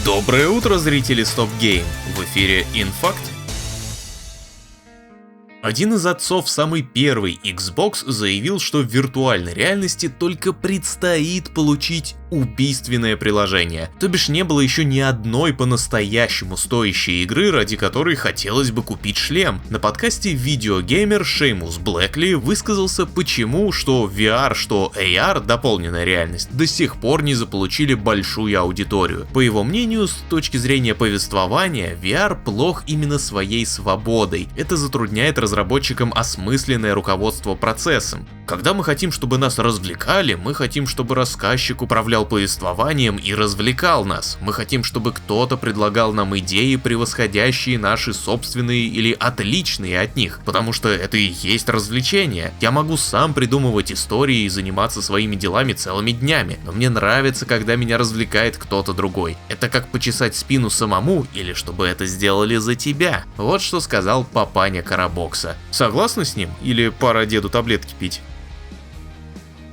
Доброе утро, зрители Stop Game! В эфире InFact. Один из отцов самой первой Xbox заявил, что в виртуальной реальности только предстоит получить убийственное приложение. То бишь не было еще ни одной по-настоящему стоящей игры, ради которой хотелось бы купить шлем. На подкасте видеогеймер Шеймус Блэкли высказался, почему что VR, что AR, дополненная реальность, до сих пор не заполучили большую аудиторию. По его мнению, с точки зрения повествования, VR плох именно своей свободой. Это затрудняет разработчикам осмысленное руководство процессом. Когда мы хотим, чтобы нас развлекали, мы хотим, чтобы рассказчик управлял повествованием и развлекал нас. Мы хотим, чтобы кто-то предлагал нам идеи, превосходящие наши собственные или отличные от них, потому что это и есть развлечение. Я могу сам придумывать истории и заниматься своими делами целыми днями, но мне нравится, когда меня развлекает кто-то другой. Это как почесать спину самому или чтобы это сделали за тебя. Вот что сказал папаня Карабокса. Согласны с ним? Или пора деду таблетки пить?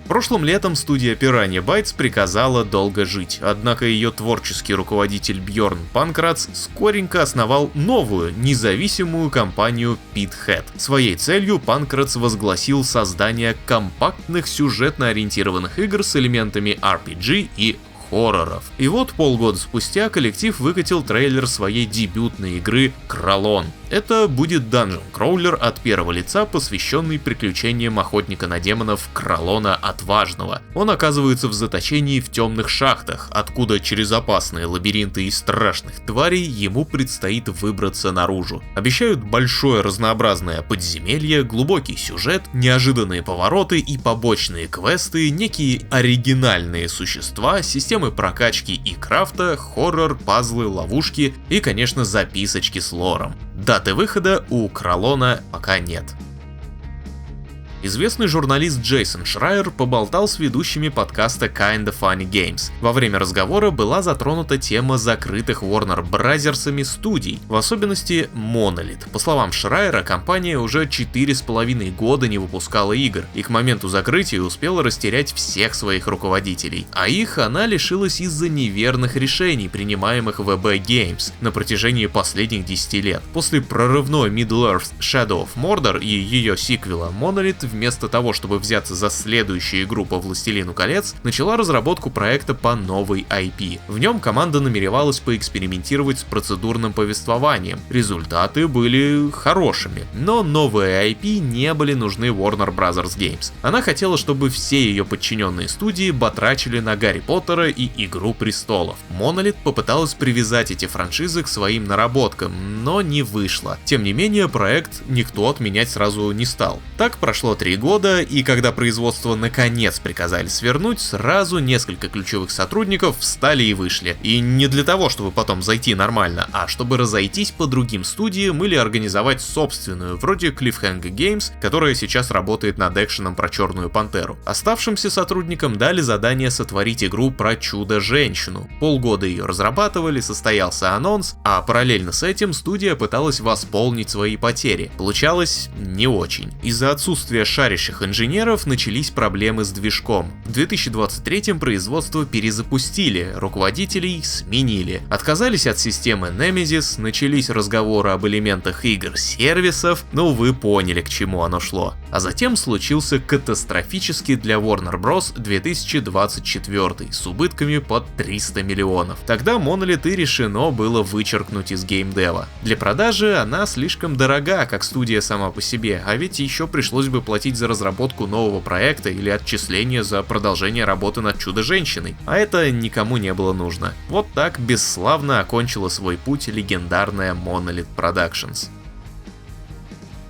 Прошлым летом студия Piranha Bytes приказала долго жить, однако ее творческий руководитель Бьорн Панкратц скоренько основал новую, независимую компанию Pithead. Своей целью Панкратц возгласил создание компактных сюжетно-ориентированных игр с элементами RPG и хорроров. И вот полгода спустя коллектив выкатил трейлер своей дебютной игры Кралон. Это будет данжен-кроулер от первого лица, посвященный приключениям охотника на демонов Кралона Отважного. Он оказывается в заточении в темных шахтах, откуда через опасные лабиринты и страшных тварей ему предстоит выбраться наружу. Обещают большое разнообразное подземелье, глубокий сюжет, неожиданные повороты и побочные квесты, некие оригинальные существа, системы прокачки и крафта, хоррор, пазлы, ловушки и, конечно, записочки с лором. Даты выхода у Кралона пока нет. Известный журналист Джейсон Шрайер поболтал с ведущими подкаста Kinda Funny Games. Во время разговора была затронута тема закрытых Warner Bros. Студий, в особенности Monolith. По словам Шрайера, компания уже 4,5 года не выпускала игр, и к моменту закрытия успела растерять всех своих руководителей. А их она лишилась из-за неверных решений, принимаемых в EB Games на протяжении последних 10 лет. После прорывной Middle-earth Shadow of Mordor и ее сиквела, Monolith вместо того, чтобы взяться за следующую игру по Властелину колец, начала разработку проекта по новой IP. В нем команда намеревалась поэкспериментировать с процедурным повествованием. Результаты были хорошими, но новые IP не были нужны Warner Bros. Games. Она хотела, чтобы все ее подчиненные студии батрачили на Гарри Поттера и Игру Престолов. Monolith попыталась привязать эти франшизы к своим наработкам, но не вышло. Тем не менее, проект никто отменять сразу не стал. Так прошло 3 года, и когда производство наконец приказали свернуть, сразу несколько ключевых сотрудников встали и вышли. И не для того, чтобы потом зайти нормально, а чтобы разойтись по другим студиям или организовать собственную, вроде Cliffhanger Games, которая сейчас работает над экшеном про Черную Пантеру. Оставшимся сотрудникам дали задание сотворить игру про Чудо-женщину. Полгода ее разрабатывали, состоялся анонс, а параллельно с этим студия пыталась восполнить свои потери. Получалось не очень. Из-за отсутствия шарящих инженеров начались проблемы с движком. В 2023 производство перезапустили, руководителей сменили. Отказались от системы Nemesis, начались разговоры об элементах игр-сервисов, но вы поняли, к чему оно шло. А затем случился катастрофический для Warner Bros. 2024 с убытками под 300 миллионов. Тогда Monolith и решено было вычеркнуть из геймдева. Для продажи она слишком дорога, как студия сама по себе, а ведь еще пришлось бы платить за разработку нового проекта или отчисления за продолжение работы над Чудо-женщиной, а это никому не было нужно. Вот так бесславно окончила свой путь легендарная Monolith Productions.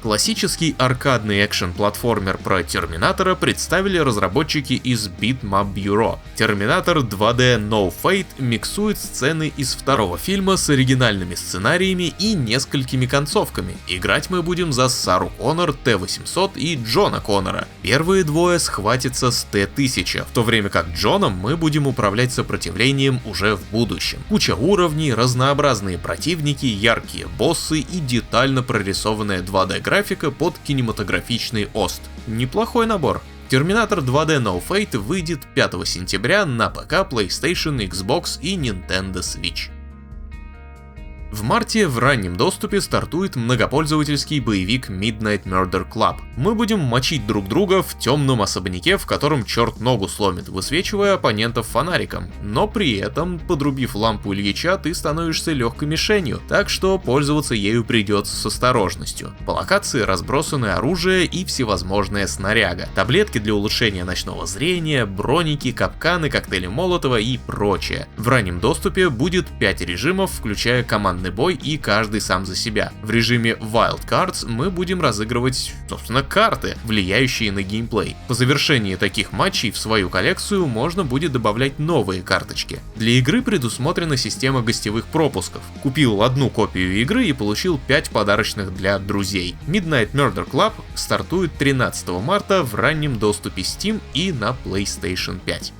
Классический аркадный экшен-платформер про Терминатора представили разработчики из Bitmap Bureau. Терминатор 2D No Fate миксует сцены из второго фильма с оригинальными сценариями и несколькими концовками. Играть мы будем за Сару Коннор, Т-800 и Джона Коннора. Первые двое схватятся с Т-1000, в то время как Джоном мы будем управлять сопротивлением уже в будущем. Куча уровней, разнообразные противники, яркие боссы и детально прорисованная 2D графика под кинематографичный ост. Неплохой набор. Терминатор 2D No Fate выйдет 5 сентября на ПК, PlayStation, Xbox и Nintendo Switch. В марте в раннем доступе стартует многопользовательский боевик Midnight Murder Club. Мы будем мочить друг друга в темном особняке, в котором черт ногу сломит, высвечивая оппонентов фонариком. Но при этом, подрубив лампу Ильича, ты становишься легкой мишенью, так что пользоваться ею придется с осторожностью. По локации разбросаны оружие и всевозможная снаряга, таблетки для улучшения ночного зрения, броники, капканы, коктейли Молотова и прочее. В раннем доступе будет 5 режимов, включая командный бой и каждый сам за себя. В режиме Wild Cards мы будем разыгрывать, собственно, карты, влияющие на геймплей. По завершении таких матчей в свою коллекцию можно будет добавлять новые карточки. Для игры предусмотрена система гостевых пропусков. Купил одну копию игры и получил 5 подарочных для друзей. Midnight Murder Club стартует 13 марта в раннем доступе Steam и на PlayStation 5.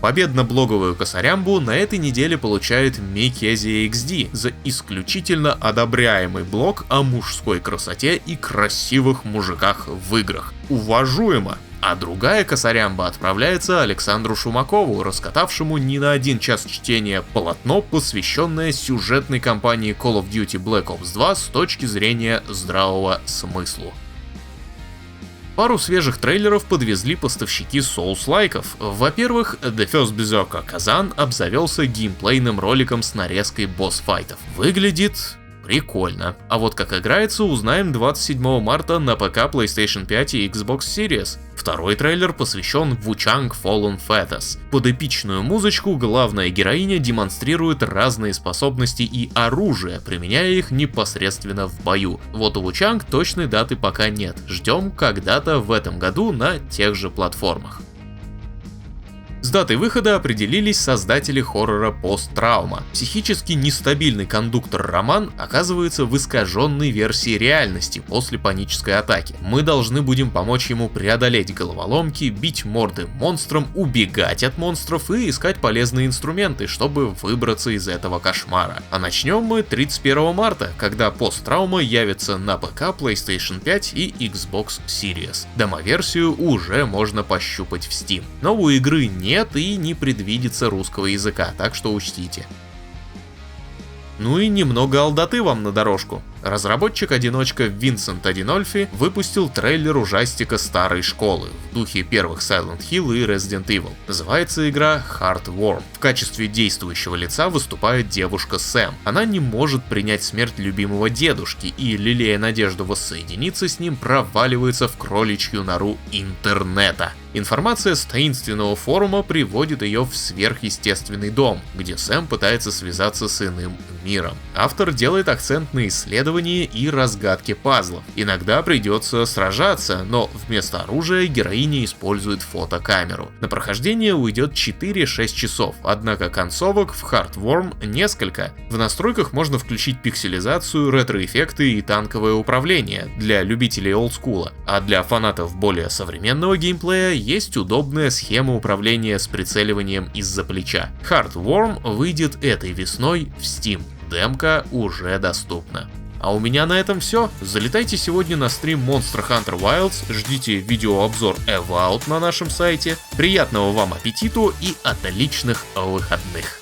Победно-блоговую косарямбу на этой неделе получает Mikesia XD за исключительно одобряемый блог о мужской красоте и красивых мужиках в играх. Уважуемо! А другая косарямба отправляется Александру Шумакову, раскатавшему не на 1 час чтения полотно, посвященное сюжетной кампании Call of Duty Black Ops 2 с точки зрения здравого смысла. Пару свежих трейлеров подвезли поставщики Souls-лайков. Во-первых, The First Berserker Kazan обзавелся геймплейным роликом с нарезкой босс-файтов. Выглядит прикольно. А вот как играется, узнаем 27 марта на ПК, PlayStation 5 и Xbox Series. Второй трейлер посвящен Wuchang Fallen Fetus. Под эпичную музычку главная героиня демонстрирует разные способности и оружие, применяя их непосредственно в бою. Вот у Wuchang точной даты пока нет, ждем когда-то в этом году на тех же платформах. С датой выхода определились создатели хоррора «Посттраума». Психически нестабильный кондуктор Роман оказывается в искаженной версии реальности после панической атаки. Мы должны будем помочь ему преодолеть головоломки, бить морды монстрам, убегать от монстров и искать полезные инструменты, чтобы выбраться из этого кошмара. А начнем мы 31 марта, когда «Посттраума» явится на ПК, PlayStation 5 и Xbox Series. Демоверсию уже можно пощупать в Steam. Но у игры нет и не предвидится русского языка, так что учтите. Ну и немного алдоты вам на дорожку. Разработчик-одиночка Винсент Адинольфи выпустил трейлер ужастика старой школы в духе первых Silent Hill и Resident Evil. Называется игра Heartworm. В качестве действующего лица выступает девушка Сэм. Она не может принять смерть любимого дедушки и, лелея надежду воссоединиться с ним, проваливается в кроличью нору интернета. Информация с таинственного форума приводит ее в сверхъестественный дом, где Сэм пытается связаться с иным миром. Автор делает акцент на исследовании и разгадке пазлов. Иногда придется сражаться, но вместо оружия героиня использует фотокамеру. На прохождение уйдет 4-6 часов, однако концовок в Heartworm несколько. В настройках можно включить пикселизацию, ретро-эффекты и танковое управление для любителей олдскула, а для фанатов более современного геймплея есть удобная схема управления с прицеливанием из-за плеча. Heartworm выйдет этой весной в Steam. Демка уже доступна. А у меня на этом все. Залетайте сегодня на стрим Monster Hunter Wilds, ждите видеообзор Evout на нашем сайте. Приятного вам аппетиту и отличных выходных!